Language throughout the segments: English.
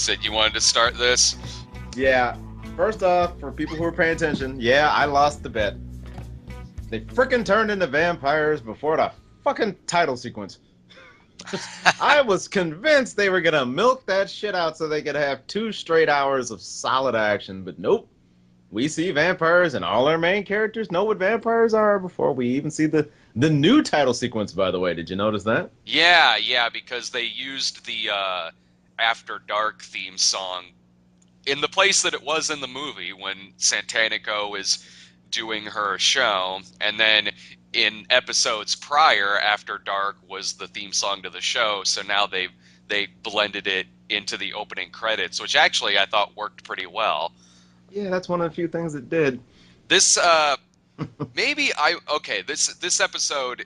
said you wanted to start this. Yeah. First off, for people who are paying attention, yeah, I lost the bet. They frickin' turned into vampires before the fucking title sequence. I was convinced they were gonna milk that shit out so they could have 2 straight hours of solid action, but nope. We see vampires, and all our main characters know what vampires are before we even see the new title sequence. By the way, did you notice that? Yeah, because they used the After Dark theme song in the place that it was in the movie when Santanico is doing her show, and then in episodes prior, After Dark was the theme song to the show. So now they blended it into the opening credits, which actually I thought worked pretty well. Yeah, that's one of the few things that did. This this episode,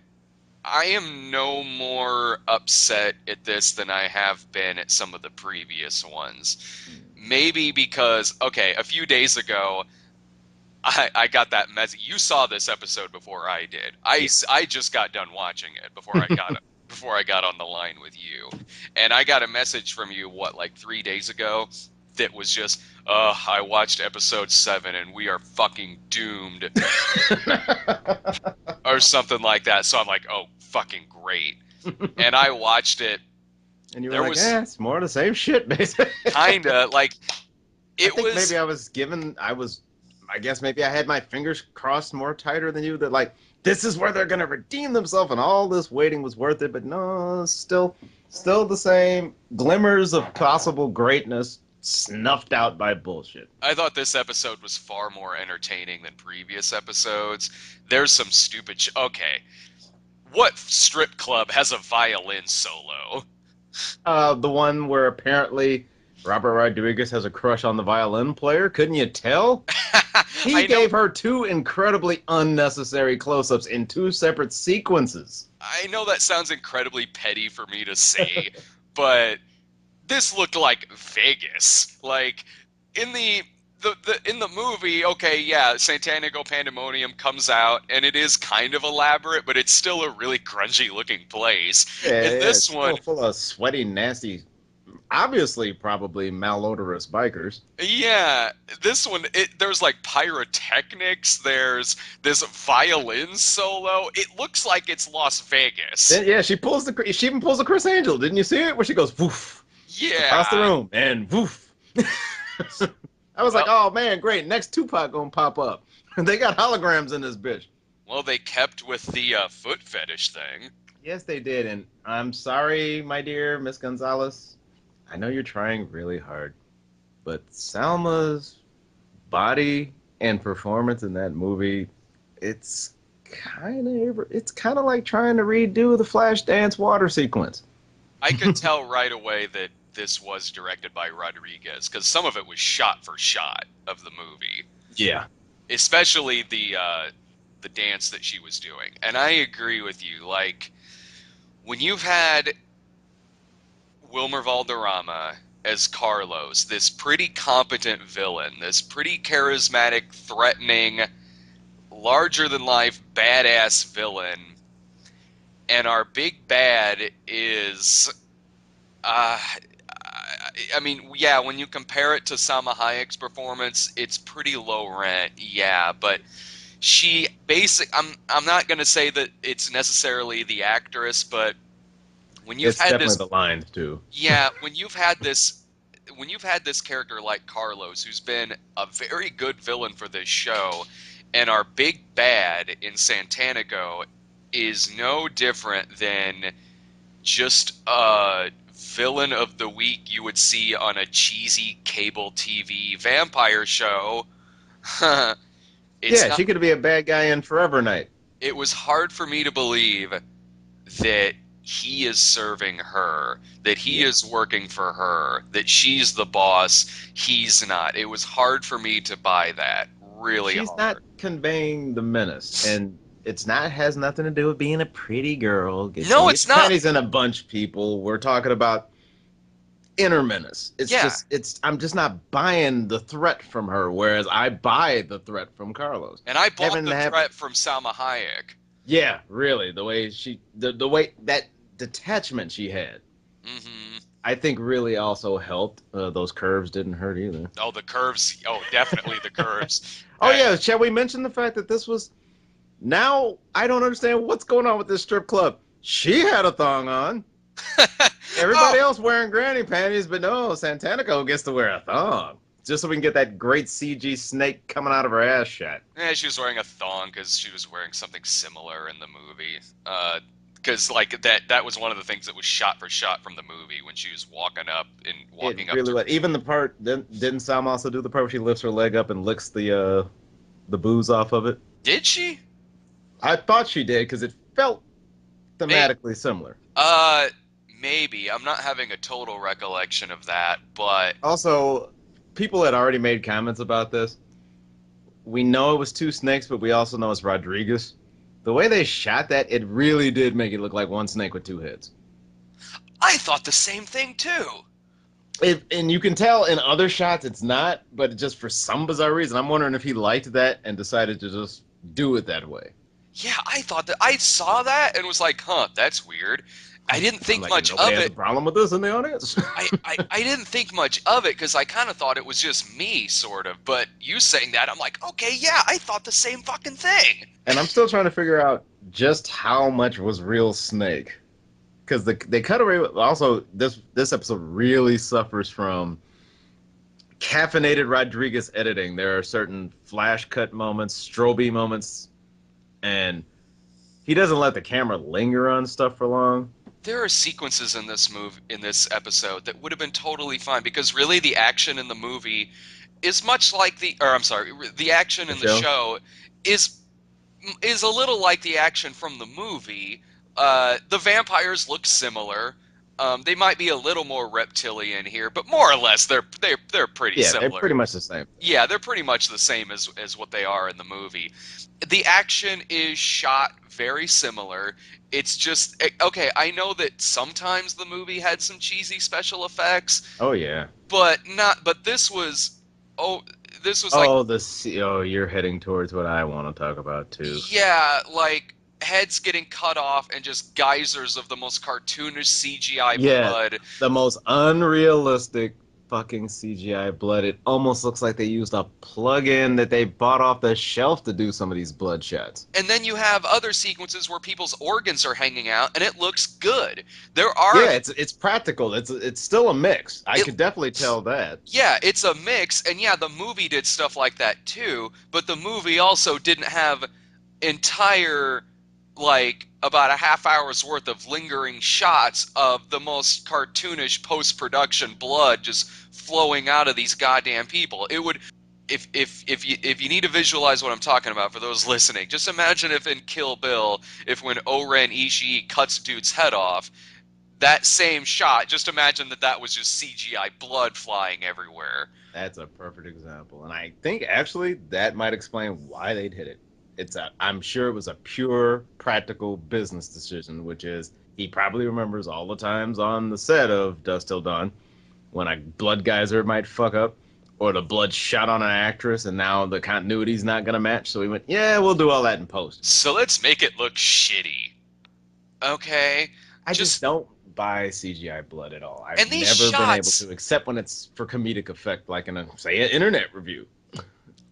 I am no more upset at this than I have been at some of the previous ones. Maybe because, okay, a few days ago, I got that message. You saw this episode before I did. I just got done watching it before I got on the line with you, and I got a message from you like 3 days ago that was just, I watched episode 7 and we are fucking doomed, or something like that. So I'm like, oh, fucking great, and I watched it. And you were There like, was it's more of the same shit, basically. kinda like I think maybe I guess maybe I had my fingers crossed more tighter than you, that like, this is where they're going to redeem themselves and all this waiting was worth it. But no, still the same glimmers of possible greatness snuffed out by bullshit. I thought this episode was far more entertaining than previous episodes. There's some stupid okay. What strip club has a violin solo? The one where apparently Robert Rodriguez has a crush on the violin player. Couldn't you tell? He gave her 2 incredibly unnecessary close-ups in 2 separate sequences. I know that sounds incredibly petty for me to say, but this looked like Vegas. Like in the in the movie, okay, yeah, Santanico Pandemonium comes out and it is kind of elaborate, but it's still a really grungy looking place. Yeah, In this it's one, still full of sweaty, nasty, obviously probably malodorous bikers. yeah, this one, there's like pyrotechnics, there's this violin solo. It looks like it's Las Vegas. Then, yeah, she even pulls the Chris Angel. Didn't you see it? Where she goes woof across the Yeah. room and woof. I was like, oh man, great. Next Tupac gonna pop up. They got holograms in this bitch. Well, they kept with the foot fetish thing. Yes, they did. And I'm sorry, my dear Miss Gonzalez. I know you're trying really hard, but Salma's body and performance in that movie, it's kind of like trying to redo the Flashdance water sequence. I could tell right away that this was directed by Rodriguez, because some of it was shot for shot of the movie. Yeah. Especially the dance that she was doing. And I agree with you. Like, when you've had Wilmer Valderrama as Carlos, this pretty competent villain, this pretty charismatic, threatening, larger-than-life, badass villain, and our big bad is... I mean, yeah, when you compare it to Salma Hayek's performance, it's pretty low rent, yeah, but I'm not going to say that it's necessarily the actress, but when you've had this... It's definitely the lines, too. Yeah, when you've had this character like Carlos, who's been a very good villain for this show, and our big bad in Santanico is no different than just a villain of the week you would see on a cheesy cable TV vampire show. She could be a bad guy in Forever Night. It was hard for me to believe that he is serving her, that he is working for her, that she's the boss, he's not. It was hard for me to buy that. Really hard. She's not conveying the menace, and has nothing to do with being a pretty girl. No, it's not. Pennies in a bunch, people. We're talking about inner menace. I'm just not buying the threat from her, whereas I buy the threat from Carlos. And I bought threat from Salma Hayek. Yeah, really. The way that detachment she had. Mm-hmm. I think really also helped. Those curves didn't hurt either. Oh, the curves. Oh, definitely the curves. Oh yeah, shall we mention the fact that this was now? I don't understand what's going on with this strip club. She had a thong on. Oh, Everybody else wearing granny panties, but no, Santanico gets to wear a thong just so we can get that great CG snake coming out of her ass shot. yeah, she was wearing a thong because she was wearing something similar in the movie. Because like that was one of the things that was shot for shot from the movie when she was It walking up really to. was. Even the part didn't Sam also do the part where she lifts her leg up and licks the booze off of it? Did she? I thought she did because it felt May, thematically similar. uh, maybe I'm not having a total recollection of that, but Also, people had already made comments about this. We know it was two snakes, but we also know it's Rodriguez. The way they shot that, it really did make it look like one snake with two heads. I thought the same thing too. And you can tell in other shots it's not, but just for some bizarre reason, I'm wondering if he liked that and decided to just do it that way. Yeah, I thought that I saw that and was like, huh, that's weird. I didn't I'm think like, much nobody of has a it. problem with this in the audience. I didn't think much of it because I kind of thought it was just me, sort of. But you saying that, I'm like, okay, yeah, I thought the same fucking thing. And I'm still trying to figure out just how much was real Snake, because they cut away. Also, this episode really suffers from caffeinated Rodriguez editing. There are certain flash cut moments, strobe moments, and he doesn't let the camera linger on stuff for long. There are sequences in this episode that would have been totally fine because really the action in the movie is much like or I'm sorry, the action The in the show. show is is a little like the action from the movie. The vampires look similar. They might be a little more reptilian here, but more or less they're pretty Yeah, they're similar. pretty much the same. Yeah, they're pretty much the same as what they are in the movie. The action is shot very similar. It's just okay. I know that sometimes the movie had some cheesy special effects, Oh yeah. but not. But this was oh, this was like Oh, oh, you're heading towards what I want to talk about too. yeah, like heads getting cut off and just geysers of the most cartoonish CGI Yeah, blood. the most unrealistic fucking CGI blood. It almost looks like they used a plug-in that they bought off the shelf to do some of these blood shots. And then you have other sequences where people's organs are hanging out and it looks good. There are Yeah, it's practical. It's still a mix. I it could definitely tell that. yeah, it's a mix, and yeah, the movie did stuff like that too, but the movie also didn't have entire like about a half hour's worth of lingering shots of the most cartoonish post-production blood just flowing out of these goddamn people. It would if you need to visualize what I'm talking about for those listening, just imagine if in Kill Bill, if when Oren Ishii cuts dude's head off, that same shot, just imagine that that was just CGI blood flying everywhere. That's a perfect example, and I think actually that might explain why they did it. I'm sure it was a pure practical business decision, which is he probably remembers all the times on the set of Dust Till Dawn when a blood geyser might fuck up or the blood shot on an actress and now the continuity's not going to match. So he went, yeah, we'll do all that in post. So let's make it look shitty. Okay? I just Just don't buy CGI blood at all. I've and these never been able shots. to, except when it's for comedic effect, like in a, say, an internet review.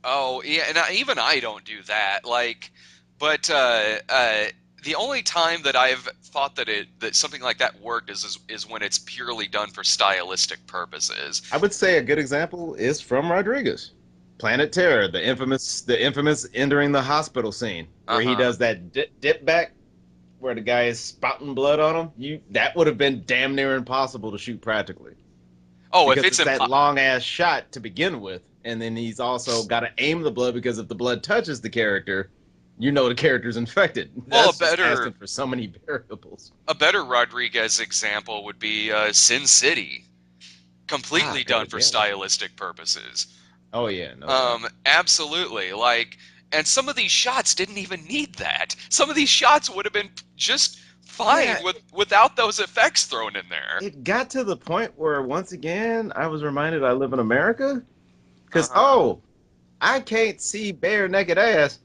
Oh, yeah, and even I don't do that. Like but the only time that I've thought that something like that worked is when it's purely done for stylistic purposes. I would say a good example is from Rodriguez. Planet Terror, the infamous entering the hospital scene where he Uh-huh. does that dip back where the guy is spouting blood on him. That would have been damn near impossible to shoot practically Oh, if because it's it's that long ass shot to begin with, and then he's also got to aim the blood because if the blood touches the character, you know the character's infected. well, That's just asking for so many variables. a better Rodriguez example would be Sin City, completely done Good, for yeah. stylistic purposes. Oh yeah, no doubt. Absolutely. Like, and some of these shots didn't even need that. Some of these shots would have been just fine Yeah, without those effects thrown in there. it got to the point where once again I was reminded I live in America because Uh-huh. I can't see bare naked ass.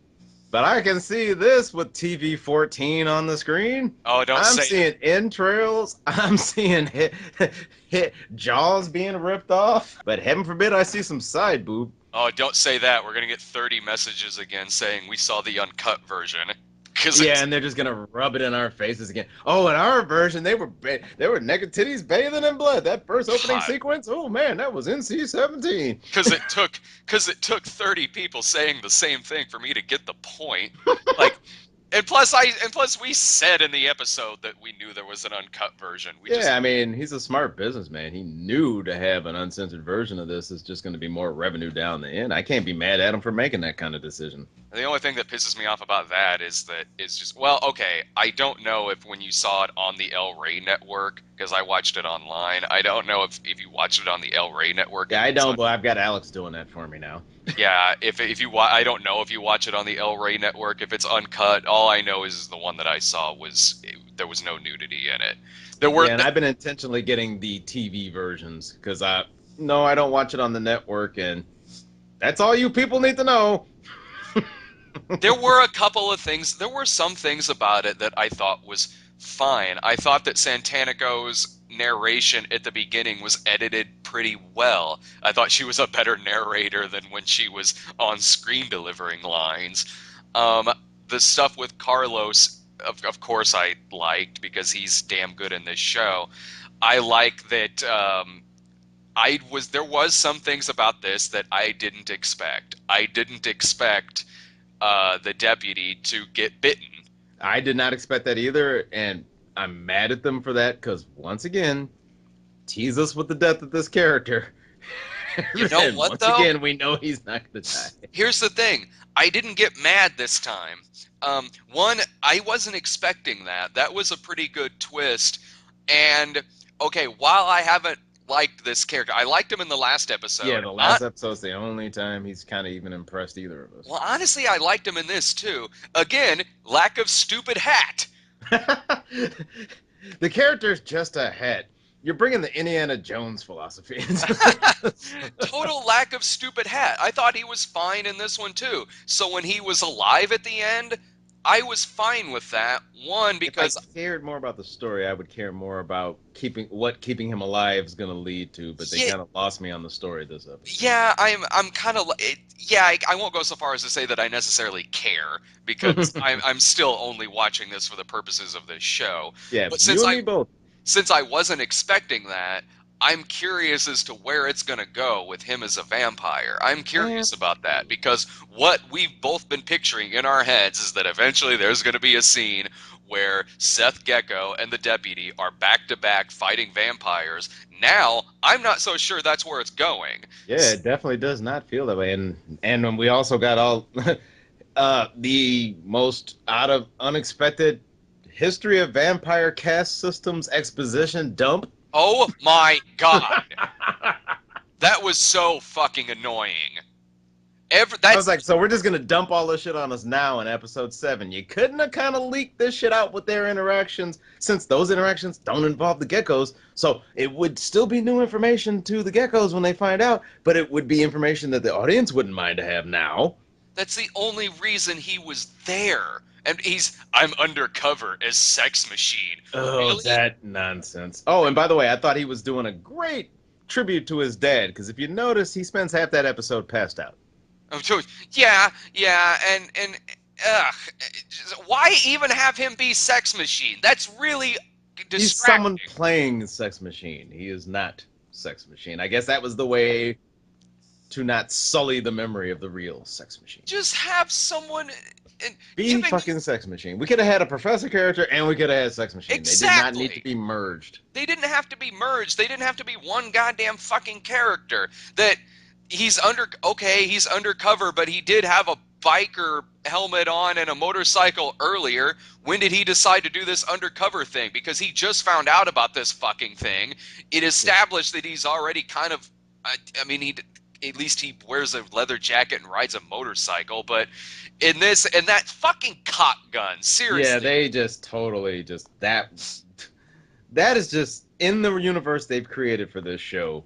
But I can see this with TV 14 on the screen. Oh, don't I'm say that. seeing entrails. I'm seeing jaws being ripped off. But heaven forbid I see some side boob. Oh, don't say that. We're gonna get 30 messages again saying we saw the uncut version. Because Yeah, it's and they're just gonna rub it in our faces again. Oh, in our version, they were naked titties bathing in blood. That first opening God. sequence, oh man, that was NC-17. Because it took 30 people saying the same thing for me to get the point. Like, and plus we said in the episode that we knew there was an uncut version. We Yeah, just I mean, he's a smart businessman. He knew to have an uncensored version of this is just going to be more revenue down the end. I can't be mad at him for making that kind of decision. the only thing that pisses me off about that is that it's just, well, okay, I don't know if when you saw it on the El Rey network, because I watched it online, I don't know if you watched it on the El Rey network. Yeah, I don't, but I've got Alex doing that for me now. Yeah, if you I don't know if you watch it on the El Rey network, if it's uncut. All I know is the one that I saw there was no nudity in it. There were Yeah, and I've been intentionally getting the TV versions because I don't watch it on the network, and that's all you people need to know. there were a couple of things. There were some things about it that I thought was fine. I thought that Santanico's narration at the beginning was edited pretty well. I thought she was a better narrator than when she was on screen delivering lines. Um, the stuff with Carlos, of course, I liked because he's damn good in this show. I like that. There was some things about this that I didn't expect. I didn't expect the deputy to get bitten. I did not expect that either, and I'm mad at them for that because once again, tease us with the death of this character. You know And what, once though? again, we know he's not going to die. Here's the thing. I didn't get mad this time. One, I wasn't expecting that. That was a pretty good twist. And, okay, while I haven't liked this character, I liked him in the last Yeah, episode. the last episode's the only time he's kind of even impressed either of us. Well, honestly, I liked him in this, too. Again, lack of stupid hat. The character's just a hat. You're bringing the Indiana Jones philosophy. Total lack of stupid hat. I thought he was fine in this one too. So when he was alive at the end, I was fine with that. One, If I because cared more about the story, I would care more about keeping him alive is going to lead to. But they yeah, kind of lost me on the story this episode. yeah, I'm kind of yeah. I won't go so far as to say that I necessarily care because I'm still only watching this for the purposes of this show. Yeah, But you and me both. since I wasn't expecting that, I'm curious as to where it's going to go with him as a vampire. I'm curious about that because what we've both been picturing in our heads is that eventually there's going to be a scene where Seth Gecko and the deputy are back to back fighting vampires. Now, I'm not so sure that's where it's going. Yeah, it definitely does not feel that way. And when we also got all the most out of unexpected history of vampire caste systems exposition dump. Oh my god. That was so fucking annoying. I was like, so we're just gonna dump all this shit on us now in episode 7. You couldn't have kind of leaked this shit out with their interactions, since those interactions don't involve the geckos. So it would still be new information to the geckos when they find out, but it would be information that the audience wouldn't mind to have now. That's the only reason he was there. And I'm undercover as Sex Machine. Oh, Really? that nonsense. Oh, and by the way, I thought he was doing a great tribute to his dad, because if you notice, he spends half that episode passed out. Yeah, and ugh, why even have him be Sex Machine? That's really distracting. He's someone playing Sex Machine. He is not Sex Machine. I guess that was the way to not sully the memory of the real Sex Machine. Just have someone Be fucking Sex Machine. We could have had a professor character and we could have had Sex Machine. Exactly. They did not need to be merged. They didn't have to be merged. They didn't have to be one goddamn fucking character. That he's undercover, but he did have a biker helmet on and a motorcycle earlier. When did he decide to do this undercover thing? Because he just found out about this fucking thing. It established that he's already kind of, I mean, at least he wears a leather jacket and rides a motorcycle, but in this, and that fucking cock gun, seriously. Yeah, they just totally that is just, in the universe they've created for this show,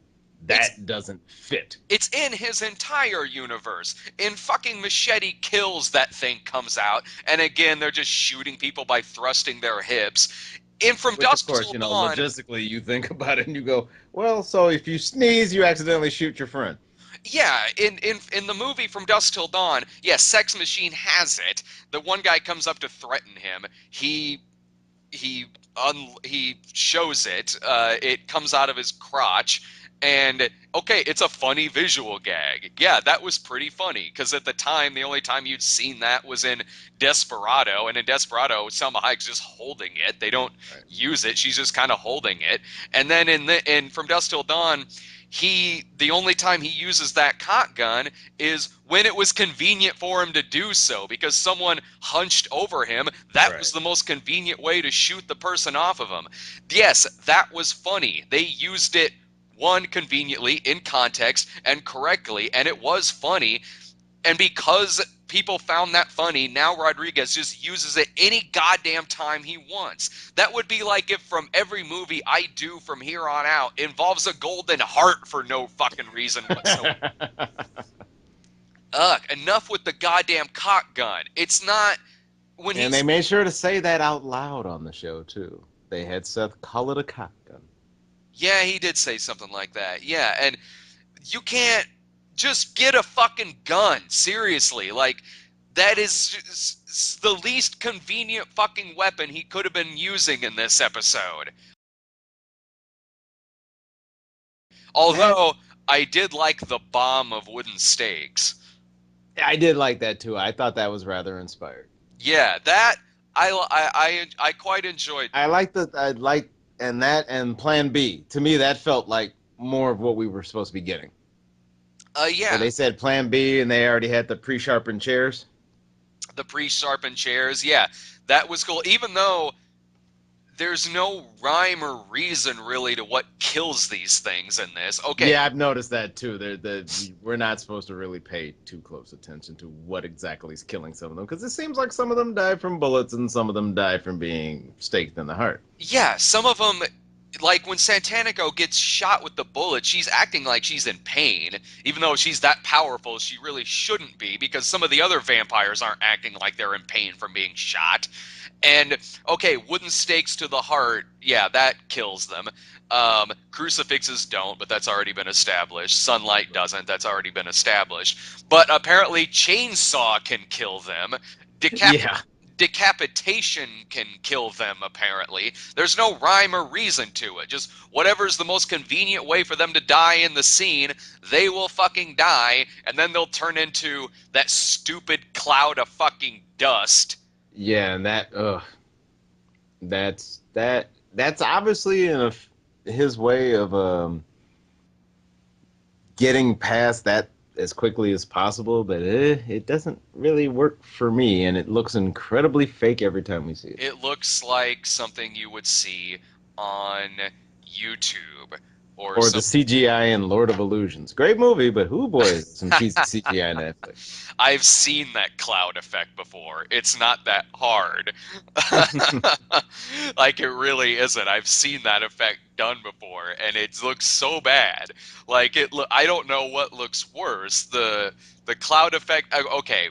It's that doesn't fit. it's in his entire universe. In fucking Machete Kills, that thing comes out, and again, they're just shooting people by thrusting their hips. In From Which, of Dusk course, Till you know, Dawn, logistically, you think about it and you go, well, so if you sneeze, you accidentally shoot your friend. yeah, in the movie From Dusk Till Dawn, yeah, Sex Machine has it. The one guy comes up to threaten him. He shows it. It comes out of his crotch, and okay, it's a funny visual gag. Yeah, that was pretty funny because at the time, the only time you'd seen that was in Desperado, and in Desperado, Selma Hayek's just holding it. They don't Right. use it; she's just kind of holding it. And then in From Dusk Till Dawn, the only time he uses that cock gun is when it was convenient for him to do so because someone hunched over him. That was Right. the most convenient way to shoot the person off of him. Yes, that was funny. They used it one conveniently in context and correctly, and it was funny. And because people found that funny, now Rodriguez just uses it any goddamn time he wants. That would be like if from every movie I do from here on out involves a golden heart for no fucking reason whatsoever. Ugh, enough with the goddamn cock gun. It's not when And they he's made sure to say that out loud on the show, too. They had Seth call it a cock gun. yeah, he did say something like that. Yeah, and you can't just get a fucking gun. Seriously, like that is the least convenient fucking weapon he could have been using in this episode. And Although I did like the bomb of wooden stakes. I did like that, too. I thought that was rather inspired. Yeah, that I quite enjoyed. I like, and that and Plan B. To me, that felt like more of what we were supposed to be getting. Where Yeah, they said Plan B and they already had the pre-sharpened chairs. the pre-sharpened chairs. Yeah, that was cool. Even though there's no rhyme or reason really to what kills these things in this. Okay, Yeah, I've noticed that too. We're not supposed to really pay too close attention to what exactly is killing some of them because it seems like some of them die from bullets and some of them die from being staked in the heart. yeah, some of them, like when Santanico gets shot with the bullet, she's acting like she's in pain, even though she's that powerful. She really shouldn't be because some of the other vampires aren't acting like they're in pain from being shot. And okay, wooden stakes to the heart, yeah, that kills them. Crucifixes don't, but that's already been established. Sunlight doesn't, that's already been established. But apparently, chainsaw can kill them. Decapit Yeah. Decapitation can kill them, apparently. There's no rhyme or reason to it. Just whatever's the most convenient way for them to die in the scene, they will fucking die, and then they'll turn into that stupid cloud of fucking dust. Yeah, and that's obviously his way of getting past that as quickly as possible, but it doesn't really work for me, and it looks incredibly fake every time we see it. It looks like something you would see on YouTube or Or the some. CGI in Lord of Illusions. Great movie, but who boy, some cheesy CGI in Netflix. I've seen that cloud effect before. It's not that hard. Like it really isn't. I've seen that effect done before and it looks so bad. Like I don't know what looks worse. The cloud effect okay,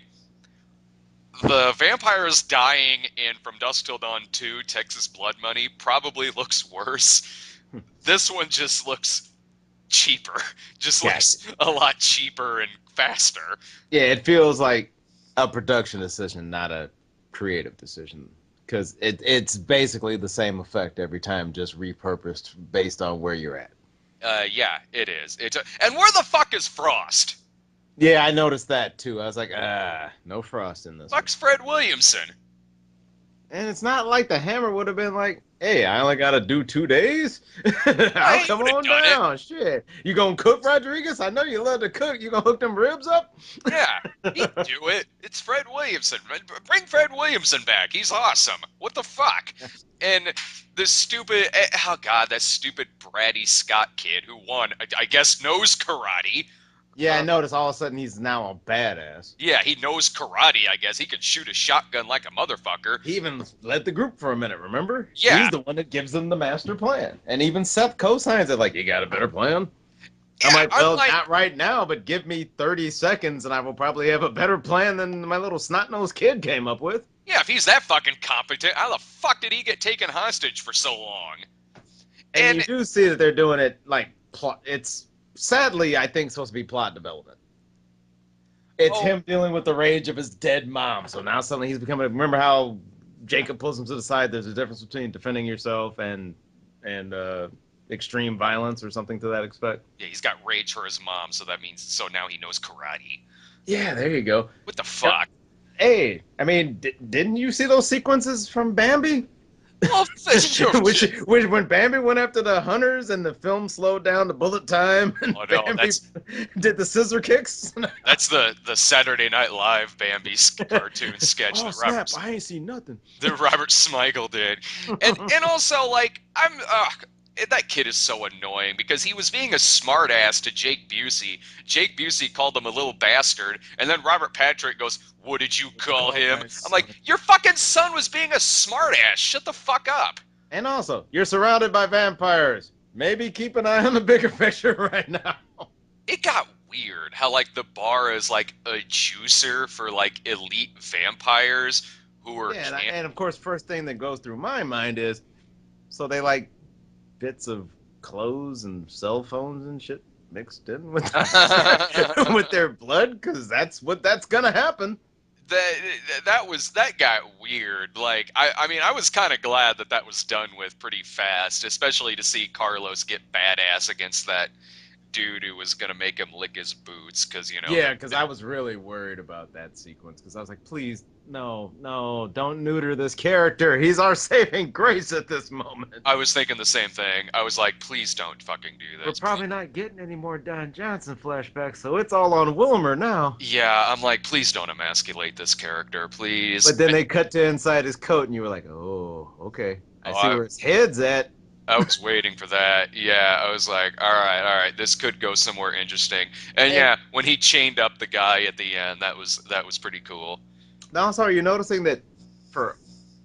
the vampires dying in From Dusk Till Dawn 2 Texas Blood Money probably looks worse. This one just looks cheaper. Just Gotcha. looks a lot cheaper and faster. Yeah, it feels like a production decision, not a creative decision. Because it's basically the same effect every time, just repurposed based on where you're at. Yeah, it is. And where the fuck is Frost? Yeah, I noticed that too. I was like, no Frost in this one. Fuck's Fred Williamson. And it's not like the Hammer would have been like, hey, I only got to do 2 days. I'll He come would have on done it. down. Shit. You going to cook, Rodriguez? I know you love to cook. You going to hook them ribs up? Yeah, he'd do it. It's Fred Williamson. Bring Fred Williamson back. He's awesome. What the fuck? And the stupid, oh god, that stupid bratty Scott kid who won, I guess knows karate. Yeah, I noticed all of a sudden he's now a badass. Yeah, he knows karate, I guess. He could shoot a shotgun like a motherfucker. He even led the group for a minute, remember? Yeah. He's the one that gives them the master plan. And even Seth co-signs it like, you got a better plan? I'm Yeah, like, I'm well, like, not right now, but give me 30 seconds and I will probably have a better plan than my little snot-nosed kid came up with. yeah, if he's that fucking competent, how the fuck did he get taken hostage for so long? And And you do see that they're doing it like plot. It's sadly, I think, supposed to be plot development. It's oh him dealing with the rage of his dead mom. So now suddenly he's becoming. Remember how Jacob pulls him to the side? There's a difference between defending yourself and extreme violence or something to that effect. yeah, he's got rage for his mom, so that means so now he knows karate. Yeah, there you go. What the Yep. fuck? Hey, I mean, didn't you see those sequences from Bambi? Well, which when Bambi went after the hunters and the film slowed down to bullet time and oh no, Bambi did the scissor kicks. that's the Saturday Night Live Bambi cartoon sketch Oh that snap! I ain't seen nothing. Robert Smigel did, and also like that kid is so annoying because he was being a smartass to Jake Busey. Jake Busey called him a little bastard, and then Robert Patrick goes, "What did you call him?" I'm like, "Your fucking son was being a smartass. Shut the fuck up." And also, you're surrounded by vampires. Maybe keep an eye on the bigger picture right now. It got weird how like the bar is like a juicer for like elite vampires who are Yeah, and of course, first thing that goes through my mind is, so they like bits of clothes and cell phones and shit mixed in with with their blood, because that's gonna happen. that got weird. Like I mean I was kind of glad that was done with pretty fast, especially to see Carlos get badass against that dude who was gonna make him lick his boots because Yeah, because I was really worried about that sequence because I was like, please, no, don't neuter this character. He's our saving grace at this moment. I was thinking the same thing. I was like, please don't fucking do We're this. probably not getting any more Don Johnson flashbacks, so it's all on Wilmer now. Yeah, I'm like, please don't emasculate this character, please. But then they cut to inside his coat, and you were like, oh, okay. I see Oh, where his head's at. I was waiting for that. Yeah, I was like, all right, this could go somewhere interesting. And yeah, when he chained up the guy at the end, that was pretty cool. Now, also, are you noticing that for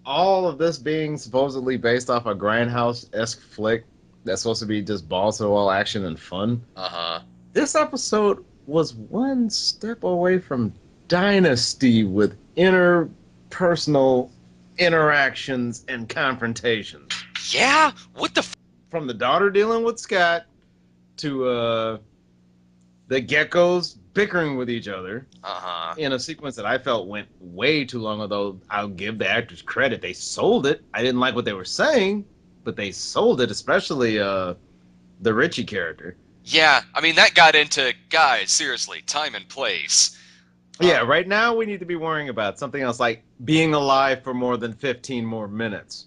all of this being supposedly based off a Grindhouse-esque flick that's supposed to be just balls to the wall action and fun, Uh-huh. this episode was one step away from Dynasty with interpersonal interactions and confrontations. Yeah? What the From the daughter dealing with Scott to the geckos bickering with each other Uh-huh. in a sequence that I felt went way too long, although I'll give the actors credit. They sold it. I didn't like what they were saying, but they sold it, especially the Richie character. Yeah, I mean, that got into, guys, seriously, time and place. Yeah, right now we need to be worrying about something else like being alive for more than 15 more minutes.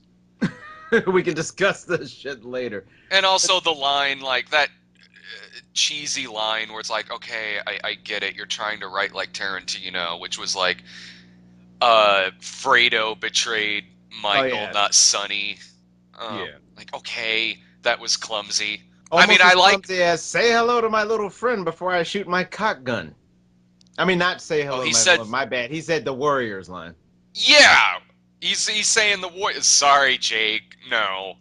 We can discuss this shit later. And also the line, like, that cheesy line where it's like, okay, I get it, you're trying to write like Tarantino, which was like, Fredo betrayed Michael, not Sonny. Yeah. Like, okay, that was clumsy. Almost I mean, I like. say hello to my little friend before I shoot my cock gun. I mean, not say hello. My bad. He said the Warriors line. Yeah, he's saying the Warriors. Sorry, Jake. No.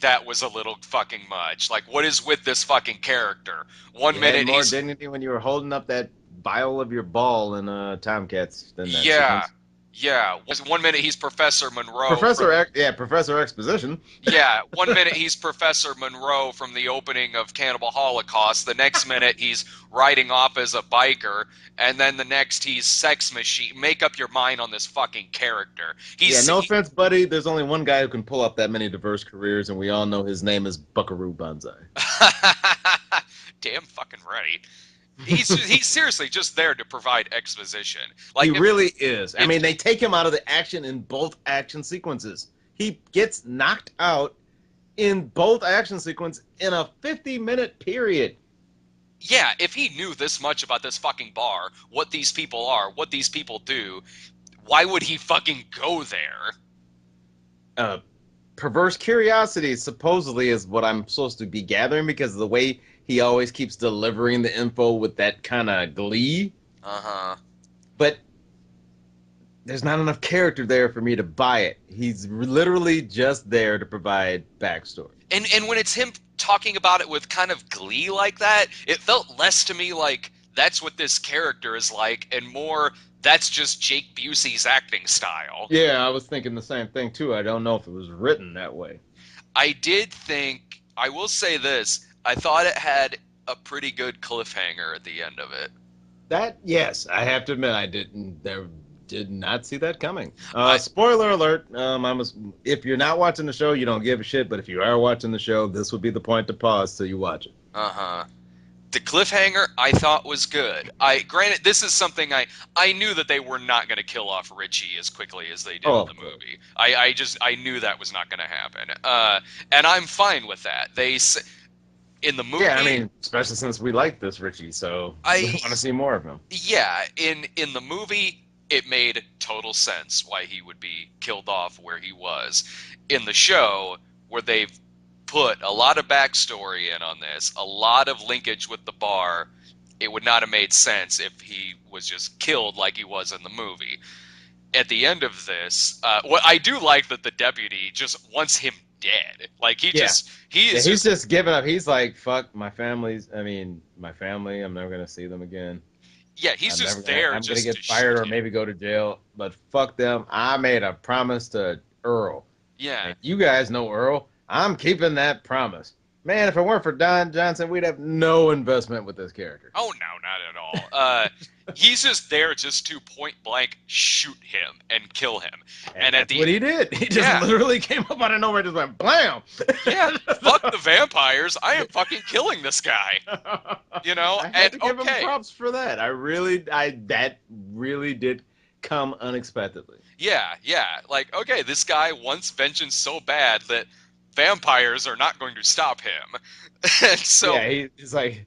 That was a little fucking much. Like, what is with this fucking character? One minute more dignity when you were holding up that vial of your ball in Tomcats than that. Yeah. Sequence. Yeah, 1 minute he's Professor Monroe. Professor Exposition. Yeah, 1 minute he's Professor Monroe from the opening of Cannibal Holocaust. The next minute he's riding off as a biker, and then the next he's Sex Machine. Make up your mind on this fucking character. No offense, buddy. There's only one guy who can pull up that many diverse careers, and we all know his name is Buckaroo Banzai. Damn fucking right. He's seriously just there to provide exposition. Like, he really is. I mean, they take him out of the action in both action sequences. He gets knocked out in both action sequences in a 50-minute period. Yeah, if he knew this much about this fucking bar, what these people are, what these people do, why would he fucking go there? Perverse curiosity supposedly is what I'm supposed to be gathering because of the way he always keeps delivering the info with that kind of glee. Uh-huh. But there's not enough character there for me to buy it. He's literally just there to provide backstory. And when it's him talking about it with kind of glee like that, it felt less to me like that's what this character is like, and more that's just Jake Busey's acting style. Yeah, I was thinking the same thing too. I don't know if it was written that way. I did think, I will say this, I thought it had a pretty good cliffhanger at the end of it. That yes, I have to admit I did not see that coming. I Spoiler alert. If you're not watching the show, you don't give a shit. But if you are watching the show, this would be the point to pause till you watch it. uh-huh. The cliffhanger I thought was good. I granted this is something I knew that they were not going to kill off Richie as quickly as they did Oh, in the movie. I knew that was not going to happen. And I'm fine with that. In the movie, yeah, I mean, especially since we like this Richie, so we I want to see more of him. yeah, in the movie it made total sense why he would be killed off where he was. In the show, where they've put a lot of backstory in on this, a lot of linkage with the bar, it would not have made sense if he was just killed like he was in the movie. At the end of this, what I do like that the deputy just wants him dead. Like Yeah, he yeah, is he's just just giving up. He's like, "Fuck my family's. I mean, my family. I'm never gonna see them again. yeah, he's I'm never just gonna. there I'm gonna just get to fired shoot or him. maybe go to jail. But fuck them. I made a promise to Earl, Yeah. and you guys know Earl. I'm keeping that promise. Man, if it weren't for Don Johnson, we'd have no investment with this character. Oh no, not at all. He's just there just to point blank shoot him and kill him. And And at that's the what he did. He just yeah, literally came up out of nowhere and just went blam. yeah, fuck the vampires. I am fucking killing this guy. You know? I had And to give him okay. props for that. That really did come unexpectedly. Yeah, yeah. Like, okay, this guy wants vengeance so bad that vampires are not going to stop him. And so Yeah, he's like,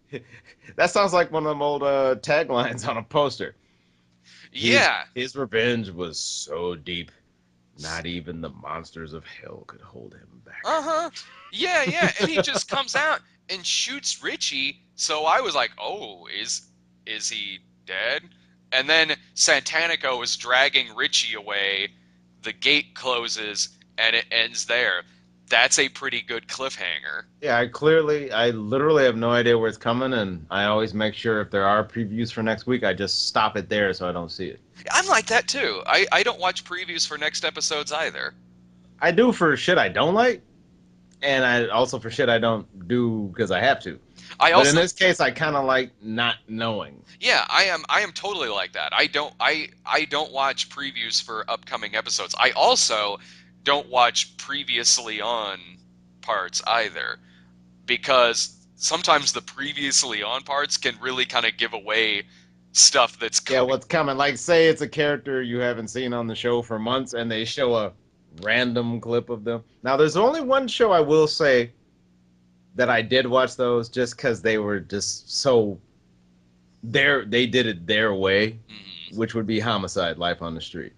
that sounds like one of them old taglines on a poster. yeah. His revenge was so deep, not even the monsters of hell could hold him back. Uh-huh. Yeah, yeah. And he just comes out and shoots Richie. So I was like, "Oh, is he dead?" And then Santanico is dragging Richie away. The gate closes and it ends there. That's a pretty good cliffhanger. Yeah, I literally have no idea where it's coming, and I always make sure if there are previews for next week, I just stop it there so I don't see it. I'm like that too. I don't watch previews for next episodes either. I do for shit I don't like, and I also for shit I don't do because I have to. I But in also this case, I kind of like not knowing. Yeah, I am totally like that. I don't watch previews for upcoming episodes. I also don't watch previously on parts either because sometimes the previously on parts can really kind of give away stuff that's Yeah, coming. what's coming? Like, say it's a character you haven't seen on the show for months, and they show a random clip of them. Now, there's only one show I will say that I did watch those just because they were just so they did it their way, Mhm. which would be Homicide: Life on the Street.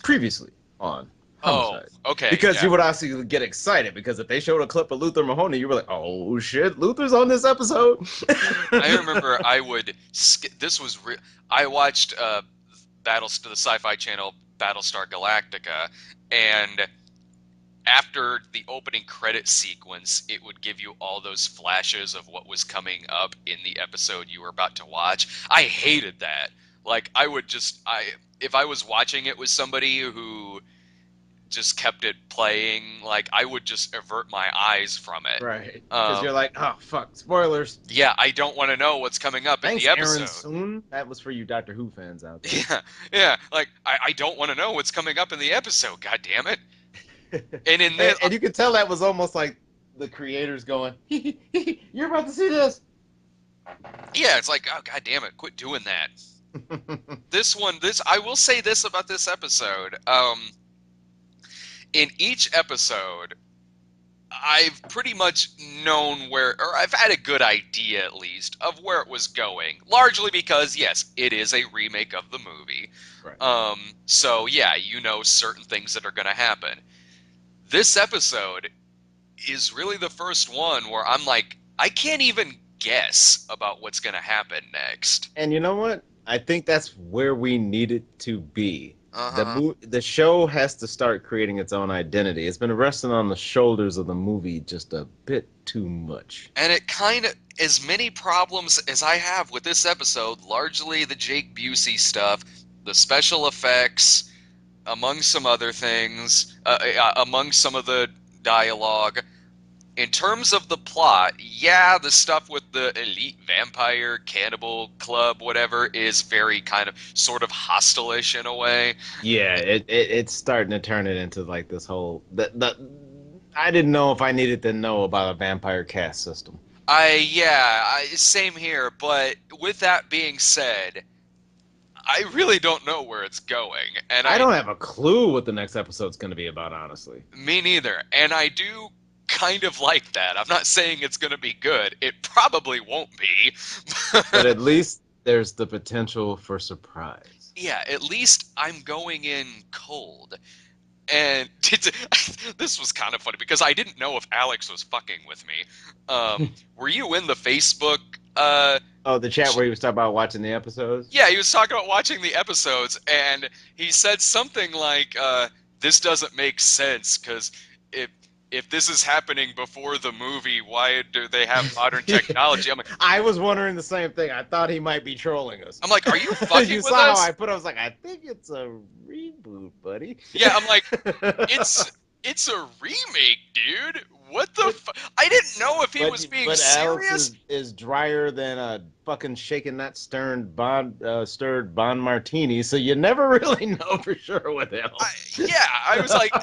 Previously on Oh, Homicide. okay, Because yeah. you would actually get excited because if they showed a clip of Luther Mahoney, you were like, "Oh shit, Luther's on this episode." I remember I would this was I watched Battles to the Sci-Fi Channel Battlestar Galactica, and after the opening credit sequence, it would give you all those flashes of what was coming up in the episode you were about to watch. I hated that. Like I would just if I was watching it with somebody who just kept it playing, like I would just avert my eyes from it. Right. Because Um, you're like, "Oh fuck, spoilers." yeah, I don't want to know what's coming up in Thanks, the Aaron episode. Soon. That was for you Doctor Who fans out there. Yeah, yeah. Like I don't want to know what's coming up in the episode. God damn it! And in this, And you could tell that was almost like the creators going, "You're about to see this." yeah, it's like, oh god damn it, quit doing that. This I will say this about this episode. In each episode, I've pretty much known where, or I've had a good idea at least of where it was going. Largely because yes, it is a remake of the movie. Right. So yeah, you know certain things that are going to happen. This episode is really the first one where I'm like, I can't even guess about what's going to happen next. And you know what? I think that's where we needed to be. Uh-huh. The show has to start creating its own identity. It's been resting on the shoulders of the movie just a bit too much. And it kind of, as many problems as I have with this episode, largely the Jake Busey stuff, the special effects, among some other things, among some of the dialogue. In terms of the plot, yeah, the stuff with the elite vampire cannibal club, whatever, is very kind of sort of hostile-ish in a way. Yeah, it's starting to turn it into like this whole I didn't know if I needed to know about a vampire caste system. Same here. But with that being said, I really don't know where it's going, and I don't have a clue what the next episode's going to be about, honestly. me neither. And I do kind of like that. I'm not saying it's going to be good. It probably won't be. But at least there's the potential for surprise. Yeah, at least I'm going in cold. And this was kind of funny because I didn't know if Alex was fucking with me. Were you in the Facebook? Oh, the chat where he was talking about watching the episodes? Yeah, he was talking about watching the episodes, and he said something like, "This doesn't make sense because if if this is happening before the movie, why do they have modern technology?" I was wondering the same thing. I thought he might be trolling us. I'm like, "Are you fucking You with saw how us?" I put it. I was like, I think it's a reboot, buddy. Yeah, I'm like, it's a remake, dude. What the fuck? I didn't know if he was being but Alex serious. is drier than a fucking shaken not stirred Bond martini, so you never really know for sure with him. I was like,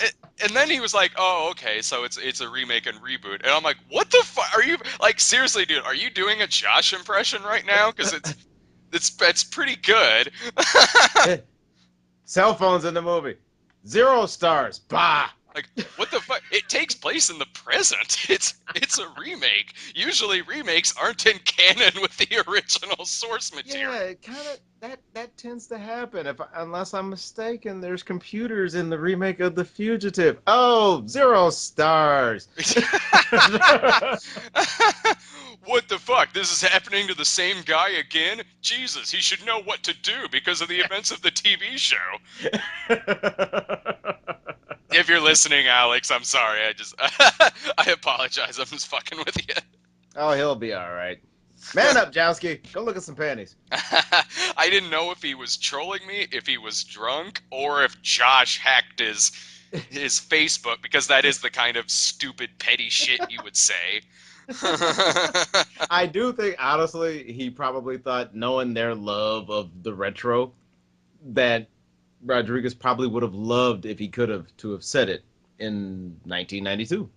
and then he was like, "Oh, okay, so it's a remake and reboot," and I'm like, "What the fuck? Are you like seriously, dude? Are you doing a Josh impression right now? Because it's pretty good." Cell phones in the movie, 0 stars. Bah. Like, what the fuck? It takes place in the present. It's a remake. Usually remakes aren't in canon with the original source material. Yeah, it kind of that tends to happen. If unless I'm mistaken, there's computers in the remake of The Fugitive. Oh, 0 stars. What the fuck? This is happening to the same guy again? Jesus, he should know what to do because of the events of the TV show. If you're listening, Alex, I'm sorry. I apologize. I'm just fucking with you. Oh, he'll be all right. Man up, Jowski. Go look at some panties. I didn't know if he was trolling me, if he was drunk, or if Josh hacked his Facebook, because that is the kind of stupid, petty shit you would say. I do think, honestly, he probably thought, knowing their love of the retro, that Rodriguez probably would have loved if he could have said it in 1992.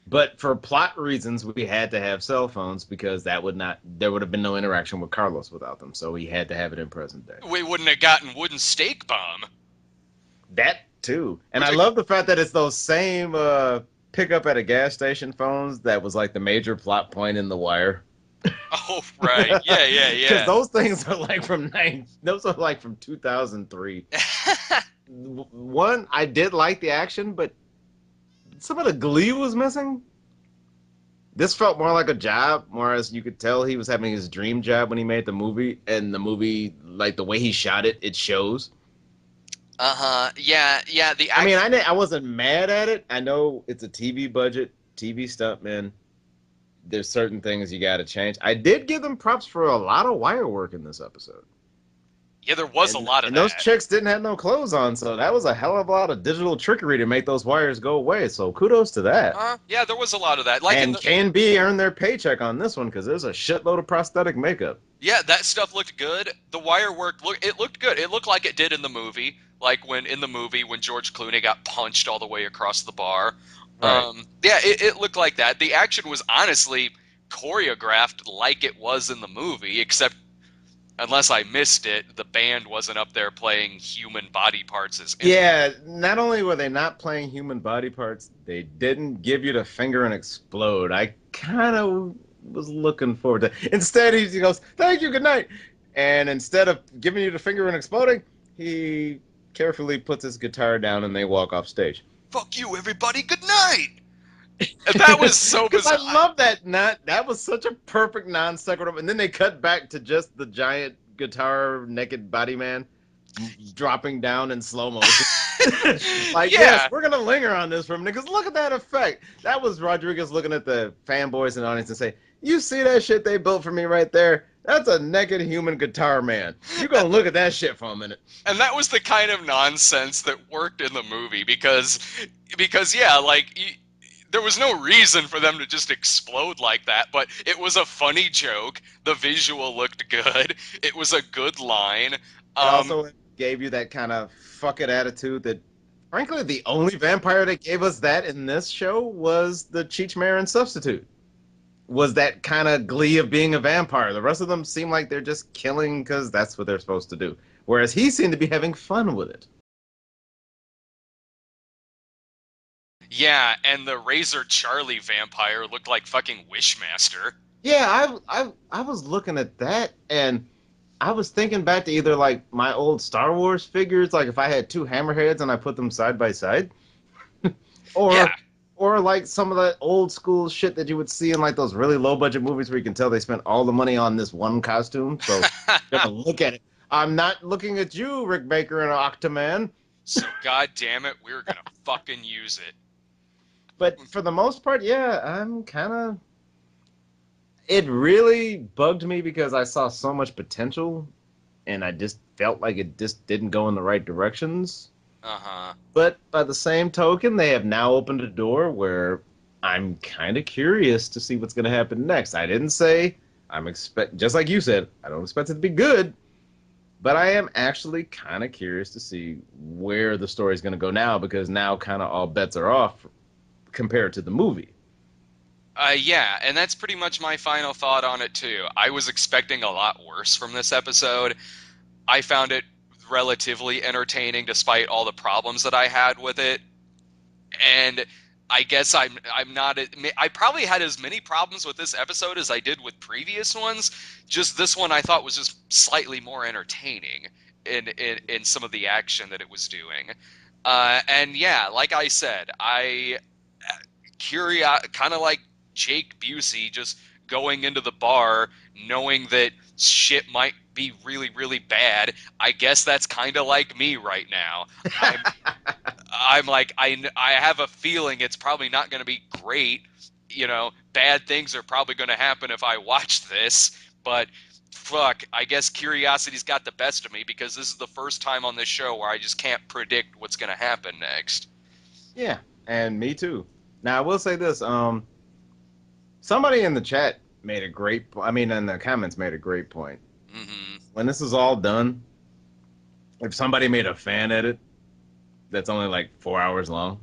But for plot reasons, we had to have cell phones because there would have been no interaction with Carlos without them. So he had to have it in present day. We wouldn't have gotten Wooden Steak Bomb. That too. And I love the fact that it's those same pick up at a gas station phones that was like the major plot point in The Wire. Oh right, yeah. Because those things are like those are like from 2003. One, I did like the action, but some of the glee was missing. This felt more like a job, whereas you could tell he was having his dream job when he made the movie, and the movie, like the way he shot it, it shows. Yeah. I mean, I wasn't mad at it. I know it's a TV budget, TV stuff, man. There's certain things you got to change. I did give them props for a lot of wire work in this episode. Yeah, there was a lot of and that. Those chicks didn't have no clothes on, so that was a hell of a lot of digital trickery to make those wires go away. So kudos to that. Yeah, there was a lot of that. And K&B earned their paycheck on this one because there's a shitload of prosthetic makeup. Yeah, that stuff looked good. The wire work looked good. It looked like it did in the movie. Like when George Clooney got punched all the way across the bar. Right. Yeah, it looked like that. The action was honestly choreographed like it was in the movie, except unless I missed it, the band wasn't up there playing human body parts as Yeah, not only were they not playing human body parts, they didn't give you the finger and explode. I kind of was looking forward to. Instead, he goes, "Thank you, good night," and instead of giving you the finger and exploding, he carefully puts his guitar down and they walk off stage. Fuck you, everybody. Good night. And that was so bizarre. I love that. That was such a perfect non sequitur. And then they cut back to just the giant guitar naked body man. dropping down in slow motion. Like, yes, Yeah, we're gonna linger on this for a minute because look at that effect. That was Rodriguez looking at the fanboys in the audience and say, "You see that shit they built for me right there? That's a naked human guitar man. You gonna look at that shit for a minute." and that was the kind of nonsense that worked in the movie because yeah, like there was no reason for them to just explode like that, but it was a funny joke. The visual looked good. It was a good line. It Um, also gave you that kind of fuck it attitude that, frankly, the only vampire that gave us that in this show was the Cheech Marin substitute. Was that kind of glee of being a vampire. The rest of them seem like they're just killing because that's what they're supposed to do. Whereas he seemed to be having fun with it. yeah, and the Razor Charlie vampire looked like fucking Wishmaster. Yeah, I was looking at that and I was thinking back to either like my old Star Wars figures, like if I had two hammerheads and I put them side by side, Yeah. or like some of that old school shit that you would see in like those really low budget movies where you can tell they spent all the money on this one costume. So gonna look at it. I'm not looking at you, Rick Baker and Octoman. So god damn it, we're gonna fucking use it. But for the most part, yeah, I'm kind of. It really bugged me because I saw so much potential, and I just felt like it just didn't go in the right directions. Uh-huh. But by the same token, they have now opened a door where I'm kind of curious to see what's going to happen next. I didn't say I'm expect just like you said, I don't expect it to be good, but I am actually kind of curious to see where the story's going to go now because now kind of all bets are off compared to the movie. Yeah, and that's pretty much my final thought on it too. I was expecting a lot worse from this episode. I found it relatively entertaining despite all the problems that I had with it. And I guess I'm not I probably had as many problems with this episode as I did with previous ones. Just this one I thought was just slightly more entertaining in some of the action that it was doing. And yeah, like I said, I kind of like Jake Busey just going into the bar knowing that shit might be really really bad. I guess that's kind of like me right now. I'm I'm like I have a feeling it's probably not going to be great. You know, bad things are probably going to happen if I watch this, but fuck, I guess curiosity's got the best of me because this is the first time on this show where I just can't predict what's going to happen next. Yeah, and me too. Now I will say this: somebody in the chat made a great. I mean, in the comments made a great point. Mhm. When this is all done, if somebody made a fan edit that's only like 4 hours long,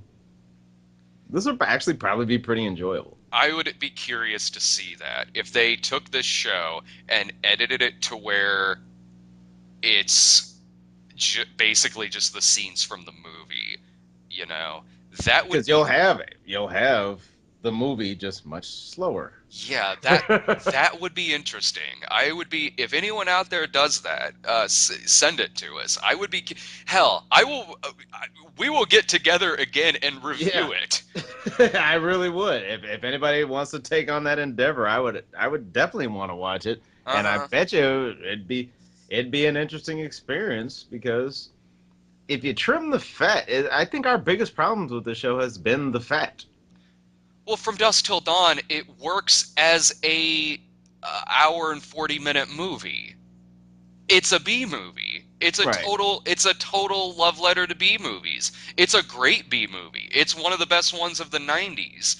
this would actually probably be pretty enjoyable. I would be curious to see that if they took this show and edited it to where it's basically just the scenes from the movie, you know, that would Because be you'll have the movie just much slower. yeah, that would be interesting. I would be if anyone out there does that, send it to us. I would be hell. I will. We will get together again and Yeah, review it. I really would. If anybody wants to take on that endeavor, I would definitely want to watch it, Uh and I huh. bet you it'd be an interesting experience because if you trim the fat, I think our biggest problems with the show has been the fat. Well, from dusk till dawn, it works as a hour and 40-minute movie. It's a B movie. Right. It's a total love letter to B movies. It's a great B movie. It's one of the best ones of the 90s.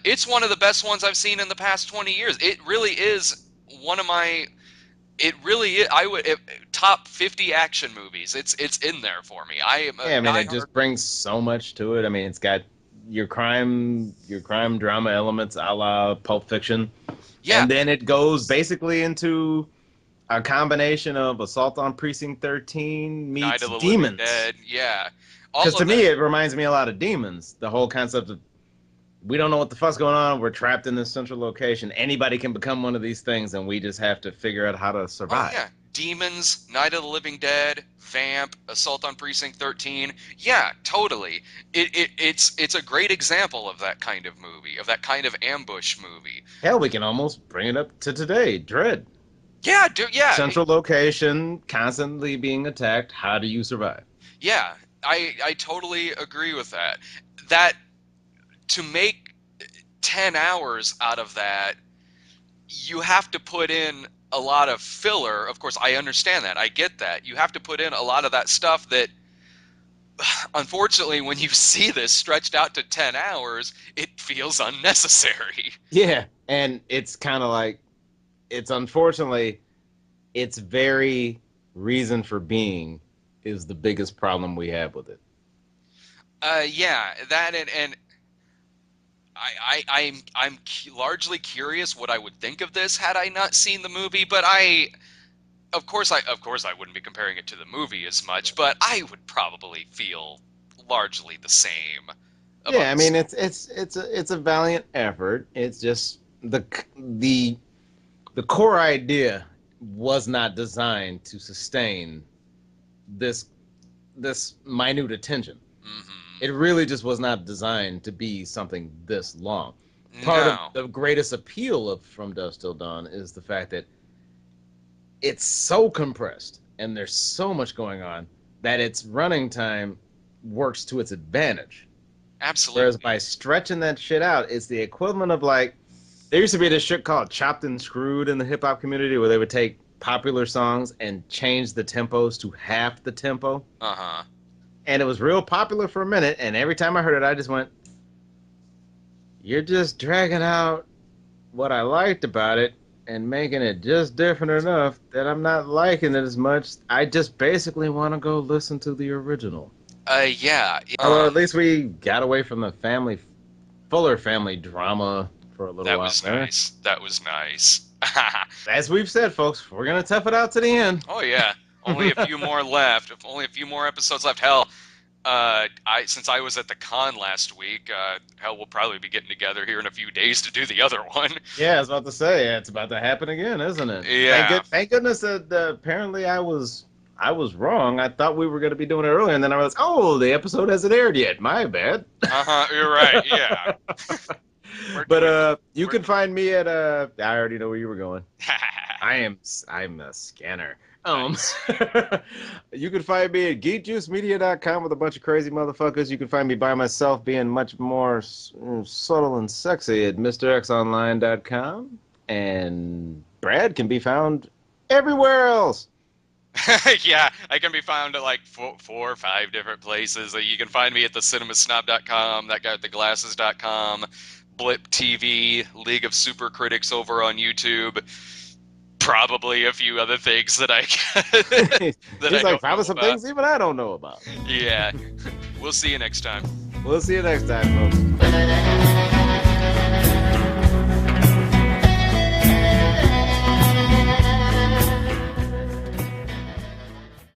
It's one of the best ones I've seen in the past 20 years. It really is one of my it really is I would top 50 action movies. It's in there for me. I am a Yeah, I mean, it diehard. just brings so much to it. I mean, it's got your crime drama elements, a la Pulp Fiction, Yeah, and then it goes basically into a combination of Assault on Precinct 13 Night meets of the Living Demons. Dead. Yeah. Because All to of me, that. it reminds me a lot of Demons. The whole concept of we don't know what the fuck's going on. We're trapped in this central location. Anybody can become one of these things, and we just have to figure out how to Oh survive. yeah, Demons, Night of the Living Dead, Vamp, Assault on Precinct 13. Yeah, totally. It's a great example of that kind of movie, of that kind of ambush movie. Hell, we can almost bring it up to today. Dread. Yeah, dude. Yeah, Central location, constantly being attacked. How do you survive? yeah. I totally agree with that. That to make 10 hours out of that, you have to put in a lot of filler. Of course, I understand that. I get that. You have to put in a lot of that stuff that, unfortunately, when you see this stretched out to 10 hours, it feels unnecessary. Yeah, and it's kind of like it's unfortunately its very reason for being is the biggest problem we have with it. Yeah, that and I'm largely curious what I would think of this had I not seen the movie, but of course I wouldn't be comparing it to the movie as much, but I would probably feel largely the same Yeah, about I the mean story. it's a valiant effort. It's just the the core idea was not designed to sustain this this minute attention. It Hmm. really just was not designed to be something this long. Part of No, the greatest appeal of From Dusk Till Dawn is the fact that it's so compressed and there's so much going on that its running time works to its advantage. Whereas absolutely. by stretching that shit out, it's the equivalent of like there used to be this shit called chopped and screwed in the hip hop community where they would take popular songs and change the tempos to half the tempo. Uh-huh. And it was real popular for a minute. And every time I heard it, I just went, "You're just dragging out what I liked about it and making it just different enough that I'm not liking it as much. I just basically want to go listen to the original." Yeah. Although at least we got away from the Fuller family drama for a little That while was there. nice. That was nice. As we've said, folks, we're gonna tough it out to the end. Oh yeah. Only a few more left. If only a few more episodes left. Hell, I since I was at the con last week, hell, we'll probably be getting together here in a few days to do the other one. Yeah, I was about to say it's about to happen again, isn't it? Yeah. Thank goodness that apparently I was wrong. I thought we were going to be doing it earlier, and then I was, oh, the episode hasn't aired yet. My bad. Uh-huh. You're right. Yeah. Where do But we? you Where can do find me at I already know where you were going. we? I'm a scanner. Nice. You can find me at geekjuicemedia.com with a bunch of crazy motherfuckers. You can find me by myself being much more subtle and sexy at mrxonline.com. And Brad can be found everywhere else. Yeah, I can be found at like four or five different places. You can find me at thecinemasnob.com, that guy with the glasses.com, Blip TV, League of Super Critics over on YouTube, probably a few other things that I that He's I like, don't probably know some about. things even I don't know about. Yeah, we'll see you next time. We'll see you next time, folks.